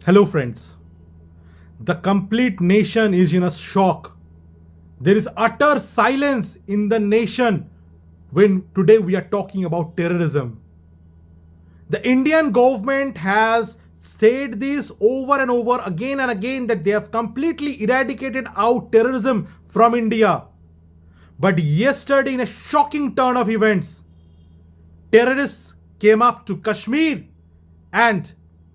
Hello, friends. The complete nation is in a shock. There is utter silence in the nation when today we are talking about terrorism. The Indian government has stated this over and over again and again that they have completely eradicated out terrorism from India. But yesterday, in a shocking turn of events, terrorists came up to Kashmir and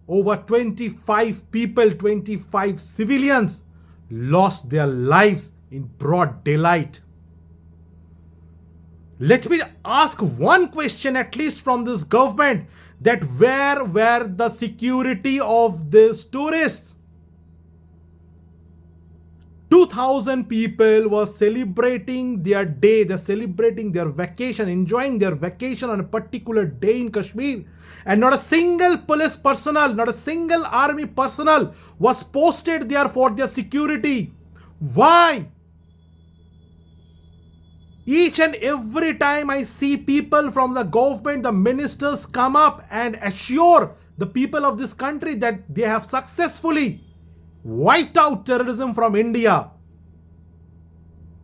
over 25 people, 25 civilians lost their lives in broad daylight. Let me ask one question at least from this government, that where were the security of these tourists? 2,000 people were celebrating their day, they're celebrating their vacation, enjoying their vacation on a particular day in Kashmir. And not a single police personnel, not a single army personnel was posted there for their security. Why? Each and every time I see people from the government, the ministers come up and assure the people of this country that they have successfully wiped out terrorism from India.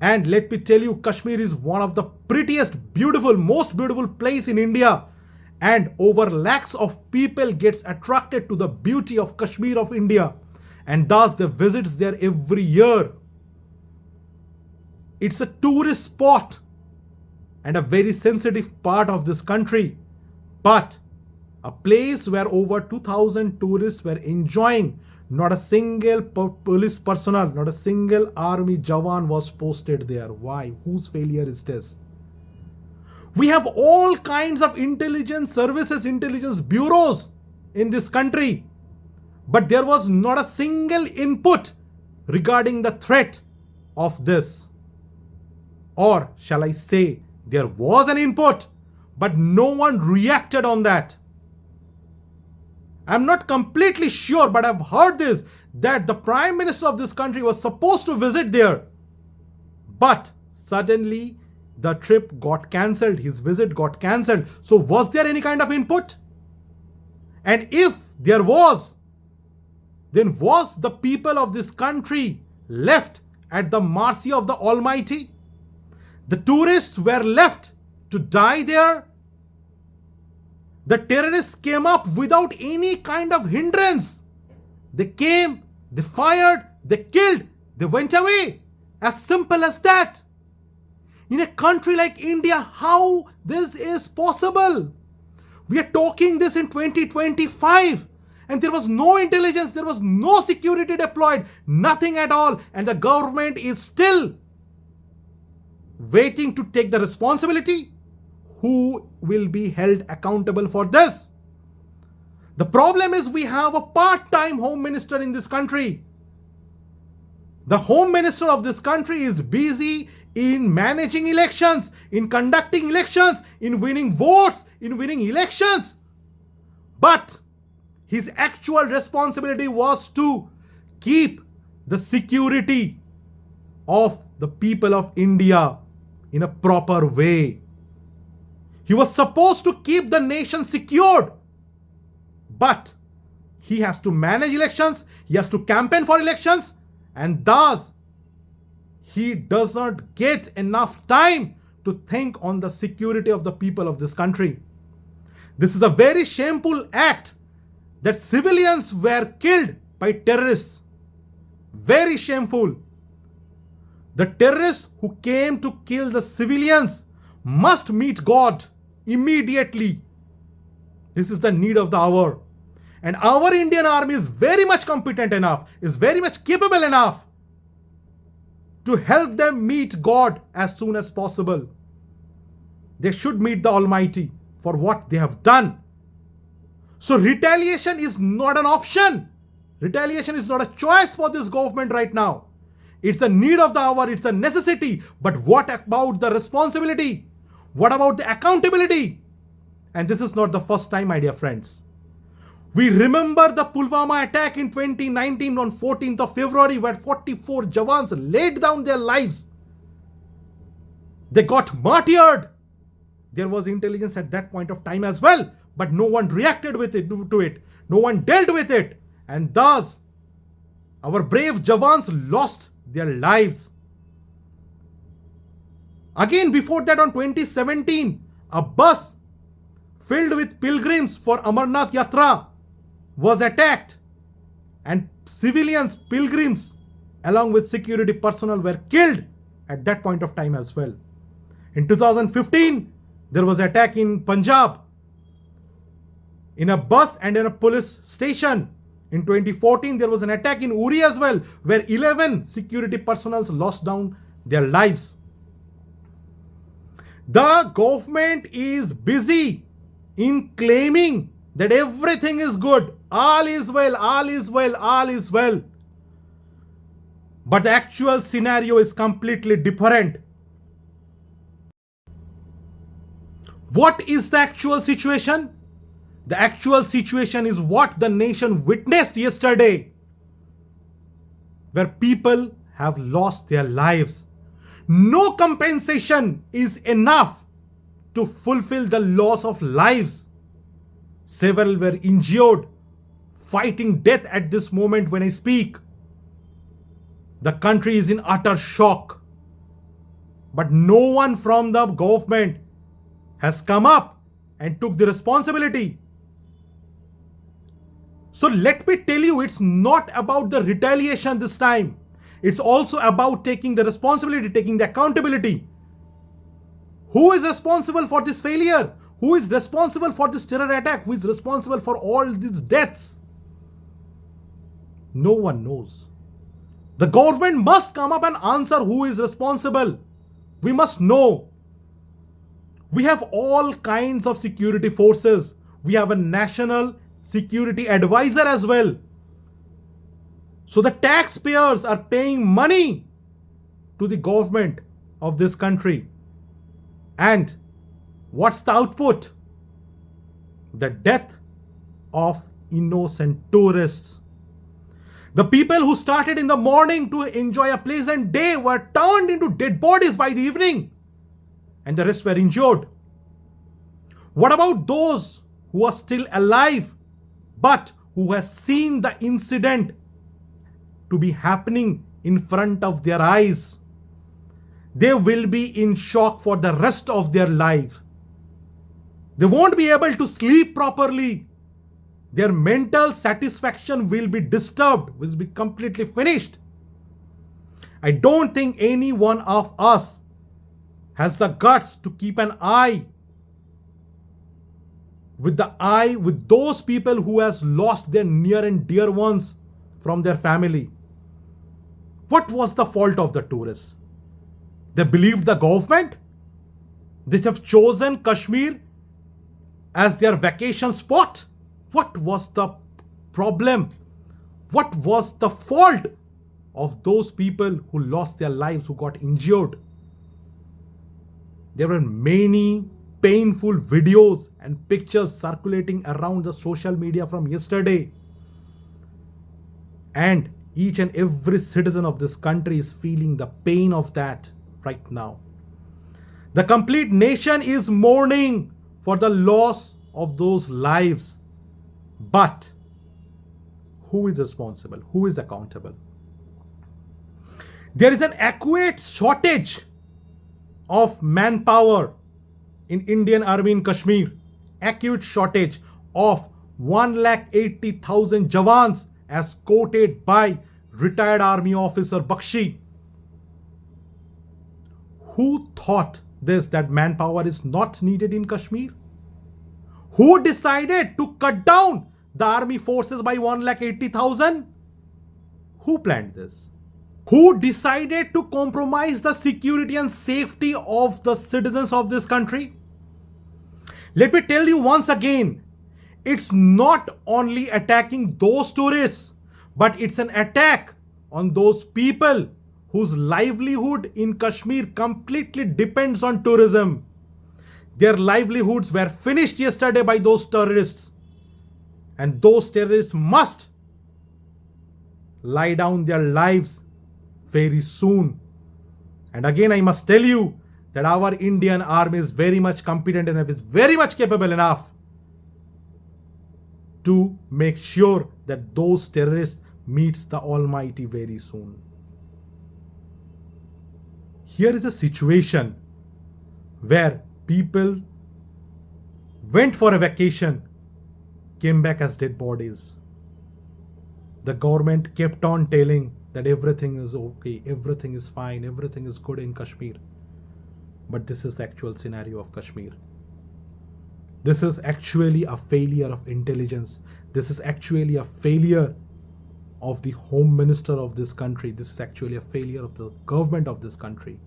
And let me tell you, Kashmir is one of the prettiest, beautiful, most beautiful place in India. And over lakhs of people gets attracted to the beauty of Kashmir of India. And thus they visits there every year. It's a tourist spot and a very sensitive part of this country. But a place where over 2,000 tourists were enjoying, not a single police personnel, not a single army jawan was posted there. Why? Whose failure is this? We have all kinds of intelligence services, intelligence bureaus in this country. But there was not a single input regarding the threat of this. Or shall I say, there was an input, but no one reacted on that. I'm not completely sure, but I've heard this, that the Prime Minister of this country was supposed to visit there. But suddenly the trip got cancelled, his visit got cancelled. So was there any kind of input? And if there was, then was the people of this country left at the mercy of the Almighty? The tourists were left to die there. The terrorists came up without any kind of hindrance. They came, they fired, they killed, they went away. As simple as that. In a country like India, how this is possible? We are talking this in 2025. And there was no intelligence, there was no security deployed, nothing at all. And the government is still waiting to take the responsibility. Who will be held accountable for this? The problem is we have a part-time home minister in this country. The home minister of this country is busy in managing elections, in conducting elections, in winning votes, in winning elections. But his actual responsibility was to keep the security of the people of India in a proper way. He was supposed to keep the nation secured. But he has to manage elections, he has to campaign for elections, and thus he does not get enough time to think on the security of the people of this country. This is a very shameful act that civilians were killed by terrorists. Very shameful. The terrorists who came to kill the civilians must meet God immediately. This is the need of the hour. And our Indian army is very much competent enough, is very much capable enough to help them meet God as soon as possible. They should meet the Almighty for what they have done. So retaliation is not an option. Retaliation is not a choice for this government right now. It's the need of the hour, it's a necessity. But what about the responsibility? What about the accountability? And this is not the first time, my dear friends. We remember the Pulwama attack in 2019 on 14th of February where 44 Jawans laid down their lives. They got martyred. There was intelligence at that point of time as well, but no one reacted with it, to it. No one dealt with it. And thus, our brave Jawans lost their lives. Again, before that, on 2017, a bus filled with pilgrims for Amarnath Yatra was attacked, and civilians, pilgrims, along with security personnel were killed at that point of time as well. In 2015, there was an attack in Punjab in a bus and in a police station. In 2014, there was an attack in Uri as well, where 11 security personnel lost down their lives. The government is busy in claiming that everything is good, all is well, all is well, all is well. But the actual scenario is completely different. What is the actual situation? The actual situation is what the nation witnessed yesterday, where people have lost their lives. No compensation is enough to fulfill the loss of lives. Several were injured, fighting death at this moment when I speak. The country is in utter shock. But no one from the government has come up and took the responsibility. So let me tell you, it's not about the retaliation this time. It's also about taking the responsibility, taking the accountability. Who is responsible for this failure? Who is responsible for this terror attack? Who is responsible for all these deaths? No one knows. The government must come up and answer who is responsible. We must know. We have all kinds of security forces. We have a national security advisor as well. So the taxpayers are paying money to the government of this country. And what's the output? The death of innocent tourists. The people who started in the morning to enjoy a pleasant day were turned into dead bodies by the evening, and the rest were injured. What about those who are still alive but who have seen the incident to be happening in front of their eyes? They will be in shock for the rest of their life. They won't be able to sleep properly. Their mental satisfaction will be disturbed, will be completely finished. I don't think any one of us has the guts to keep an eye with those people who has lost their near and dear ones from their family. What was the fault of the tourists? They believed the government. They have chosen Kashmir as their vacation spot. What was the problem? What was the fault of those people who lost their lives, who got injured? There were many painful videos and pictures circulating around the social media from yesterday. And each and every citizen of this country is feeling the pain of that right now. The complete nation is mourning for the loss of those lives. But who is responsible? Who is accountable? There is an acute shortage of manpower in Indian Army in Kashmir. Acute shortage of 180,000 Jawans, as quoted by retired army officer Bakshi. Who thought this, that manpower is not needed in Kashmir? Who decided to cut down the army forces by 180,000? Who planned this? Who decided to compromise the security and safety of the citizens of this country? Let me tell you once again, it's not only attacking those tourists, but it's an attack on those people whose livelihood in Kashmir completely depends on tourism. Their livelihoods were finished yesterday by those terrorists. And those terrorists must lie down their lives very soon. And again, I must tell you that our Indian army is very much competent and is very much capable enough to make sure that those terrorists meets the Almighty very soon. Here is a situation where people went for a vacation, came back as dead bodies. The government kept on telling that everything is okay, everything is fine, everything is good in Kashmir. But this is the actual scenario of Kashmir. This is actually a failure of intelligence. This is actually a failure of the Home Minister of this country. This is actually a failure of the government of this country.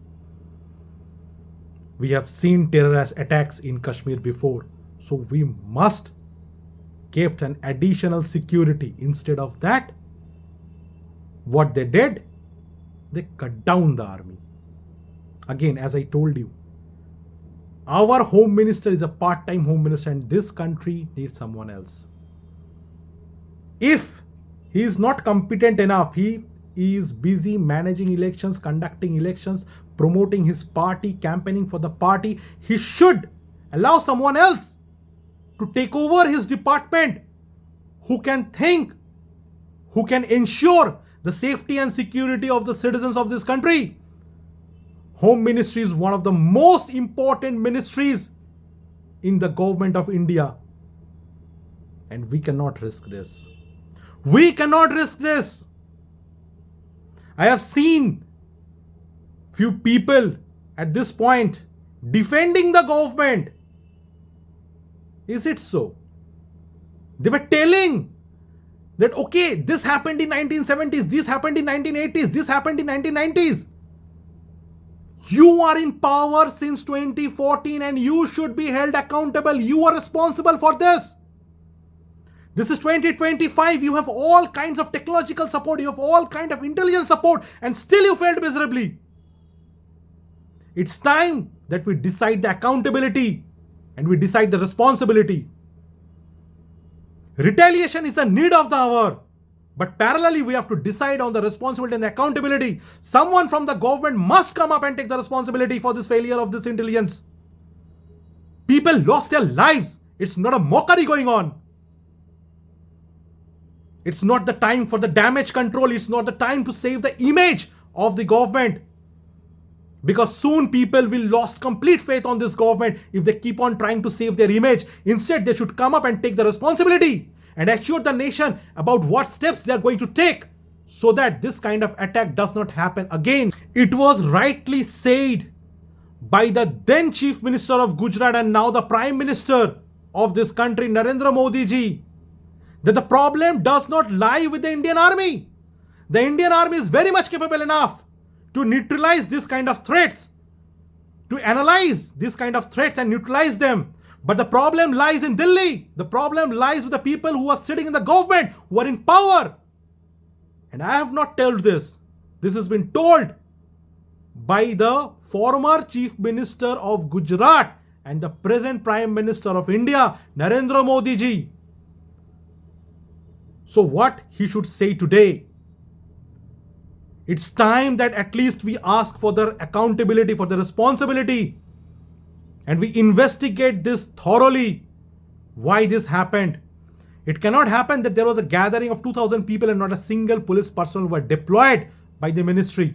We have seen terrorist attacks in Kashmir before, so we must keep an additional security. Instead of that, what they did, they cut down the army. Again, as I told you, our Home Minister is a part-time Home Minister and this country needs someone else. If he is not competent enough, he is busy managing elections, conducting elections, promoting his party, campaigning for the party, he should allow someone else to take over his department, who can think, who can ensure the safety and security of the citizens of this country. Home Ministry is one of the most important ministries in the government of India. And we cannot risk this. We cannot risk this. I have seen few people at this point defending the government. Is it so? They were telling that, okay, this happened in 1970s, this happened in 1980s, this happened in 1990s. You are in power since 2014 and you should be held accountable. You are responsible for this. This is 2025. You have all kinds of technological support. You have all kinds of intelligence support and still you failed miserably. It's time that we decide the accountability and we decide the responsibility. Retaliation is the need of the hour. But parallelly, we have to decide on the responsibility and the accountability. Someone from the government must come up and take the responsibility for this failure of this intelligence. People lost their lives. It's not a mockery going on. It's not the time for the damage control. It's not the time to save the image of the government. Because soon people will lose complete faith on this government if they keep on trying to save their image. Instead, they should come up and take the responsibility and assure the nation about what steps they are going to take so that this kind of attack does not happen again. It was rightly said by the then Chief Minister of Gujarat and now the Prime Minister of this country, Narendra Modi ji, that the problem does not lie with the Indian Army. The Indian Army is very much capable enough to neutralize this kind of threats, to analyze this kind of threats and neutralize them. But the problem lies in Delhi. The problem lies with the people who are sitting in the government, who are in power. And I have not told this. This has been told by the former Chief Minister of Gujarat and the present Prime Minister of India, Narendra Modi ji. So what he should say today? It's time that at least we ask for the accountability, for the responsibility. And we investigate this thoroughly. Why this happened? It cannot happen that there was a gathering of 2,000 people and not a single police personnel were deployed by the ministry.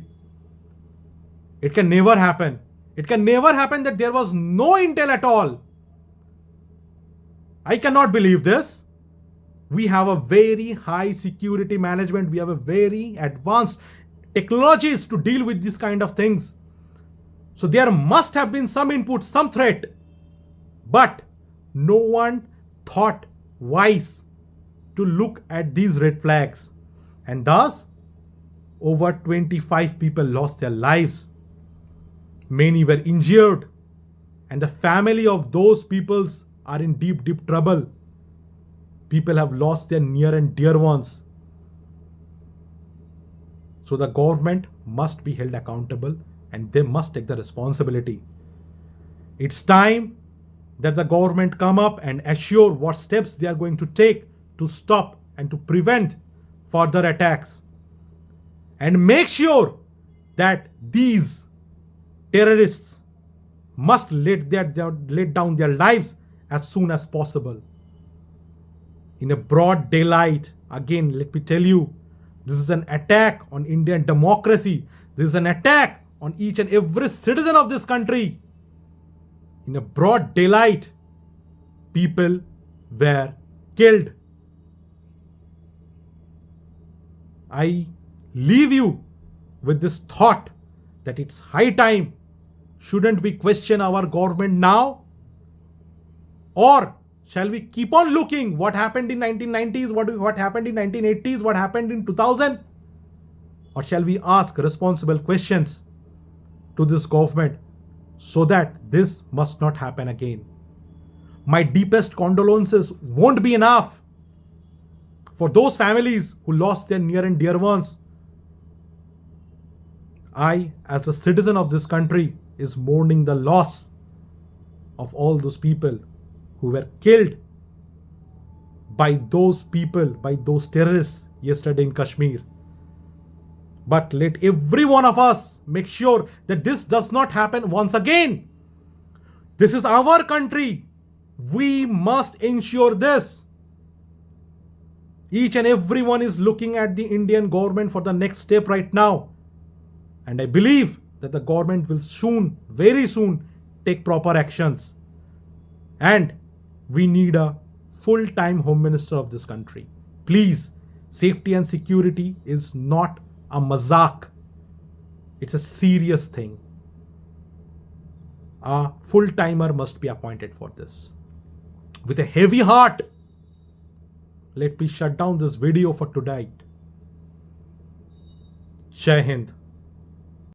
It can never happen. It can never happen that there was no intel at all. I cannot believe this. We have a very high security management. We have a very advanced technologies to deal with this kind of things. So there must have been some input, some threat. But no one thought wise to look at these red flags. And thus, over 25 people lost their lives. Many were injured. And the family of those people are in deep, deep trouble. People have lost their near and dear ones. So the government must be held accountable and they must take the responsibility. It's time that the government come up and assure what steps they are going to take to stop and to prevent further attacks. And make sure that these terrorists must let down their lives as soon as possible. in a broad daylight. Again, let me tell you, this is an attack on Indian democracy. This is an attack on each and every citizen of this country. In a broad daylight, people were killed. I leave you with this thought that it's high time. Shouldn't we question our government now? Or shall we keep on looking what happened in 1990s, what happened in 1980s, what happened in 2000? Or shall we ask responsible questions to this government so that this must not happen again? My deepest condolences won't be enough for those families who lost their near and dear ones. I, as a citizen of this country, is mourning the loss of all those people who were killed by those people, by those terrorists yesterday in Kashmir. But let every one of us make sure that this does not happen once again. This is our country. We must ensure this. Each and everyone is looking at the Indian government for the next step right now. And I believe that the government will soon, very soon, take proper actions. And we need a full-time Home Minister of this country. Please, safety and security is not a mazak. It's a serious thing. A full-timer must be appointed for this. With a heavy heart, let me shut down this video for tonight. Jai Hind.